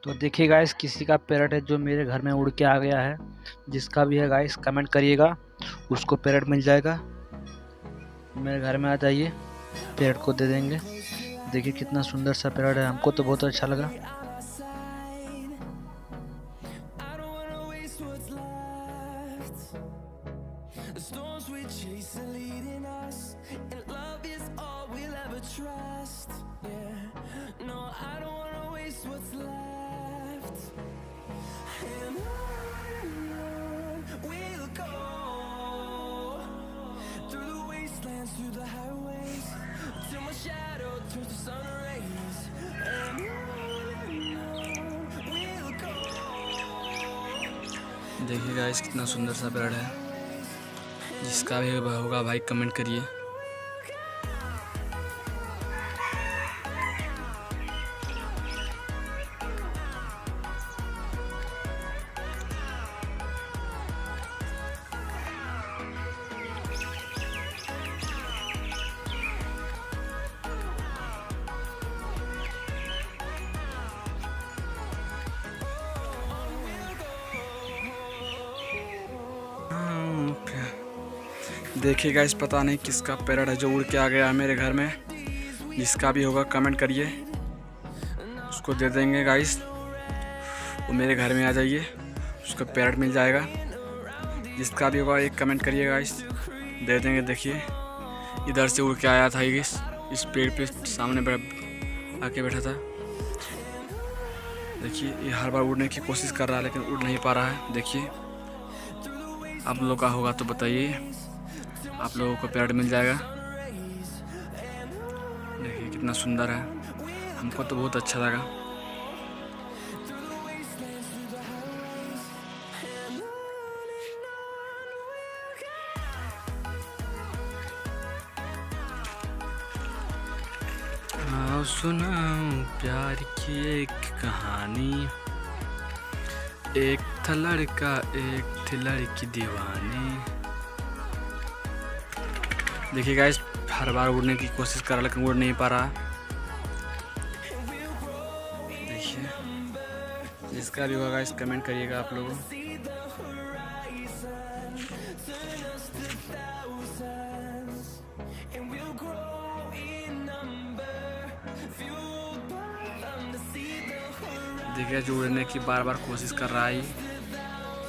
तो देखिए गाइस, किसी का पैरट है जो मेरे घर में उड़ के आ गया है। जिसका भी है गाइस कमेंट करिएगा, उसको पैरट मिल जाएगा। मेरे घर में आ जाइए, पैरट को दे देंगे। देखिए कितना सुंदर सा पैरट है, हमको तो बहुत अच्छा लगा। Through the highways, till my shadow turns to sun rays, and on we'll go. देखिए गाइस कितना सुंदर सा पैरट है। जिसका भी होगा भाई कमेंट करिए। देखिए गाइस, पता नहीं किसका पैरट है जो उड़ के आ गया है मेरे घर में। जिसका भी होगा कमेंट करिए, उसको दे देंगे गाइस। वो मेरे घर में आ जाइए, उसको पैरट मिल जाएगा। जिसका भी होगा एक कमेंट करिए गाइस, दे देंगे। देखिए इधर से उड़ के आया था इस पेड़ पे सामने आके बैठा था। देखिए ये हर बार उड़ने की कोशिश कर रहा है लेकिन उड़ नहीं पा रहा है। देखिए आप लोग का होगा तो बताइए, आप लोगों को पैरट मिल जाएगा। देखिए कितना सुंदर है, हमको तो बहुत अच्छा लगा। आओ सुनाऊं प्यार की एक कहानी। एक था लड़का, एक थी लड़की दीवानी। देखिए गाइस, हर बार उड़ने की कोशिश कर रहा लेकिन उड़ नहीं पा रहा। देखिए जिसका भी होगा गाइस कमेंट करिएगा आप लोगों। देखिए जो उड़ने की बार बार कोशिश कर रहा है,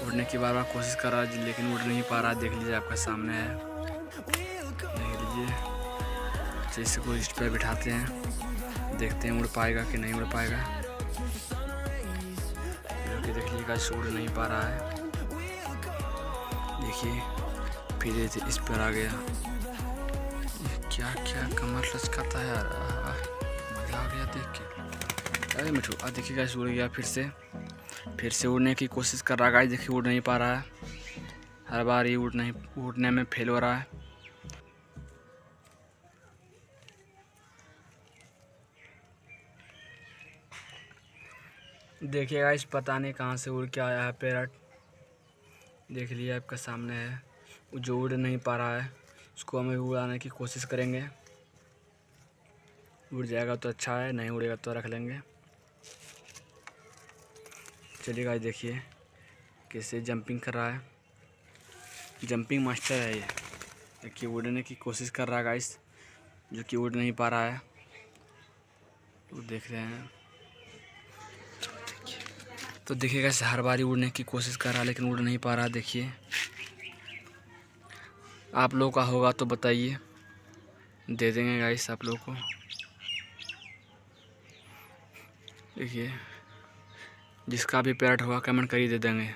उड़ने की बार बार कोशिश कर रहा है लेकिन उड़ नहीं पा रहा। देख लीजिए आपके सामने है, देख लीजिए। जैसे को इस पर बिठाते हैं, देखते हैं उड़ पाएगा कि नहीं उड़ पाएगा। क्योंकि देख लीजिएगा उड़ नहीं पा रहा है। देखिए फिर इस पर आ गया। क्या क्या कमर लचकाता है यार, मजा आ गया देख के। अरे मिठू देखिए गाइस उड़ गया फिर से उड़ने की कोशिश कर रहा है गाइस। देखिए उड़ नहीं पा रहा है, हर बार ये उड़ने में फेल हो रहा है। देखिए गाइस, पता नहीं कहाँ से उड़ के आया है पैरट। देख लिया आपका सामने है, जो उड़ नहीं पा रहा है उसको हमें उड़ाने की कोशिश करेंगे। उड़ जाएगा तो अच्छा है, नहीं उड़ेगा तो रख लेंगे। चलिए गाइस देखिए कैसे जंपिंग कर रहा है, जंपिंग मास्टर है ये। देखिए उड़ने की कोशिश कर रहा है गाइस, जो कि उड़ नहीं पा रहा है। तो देख रहे हैं, तो देखिए गाइस हर बार उड़ने की कोशिश कर रहा है लेकिन उड़ नहीं पा रहा। देखिए आप लोगों का होगा तो बताइए, दे देंगे गाइस आप लोगों को। देखिए जिसका भी पैरट होगा कमेंट करिए, दे देंगे।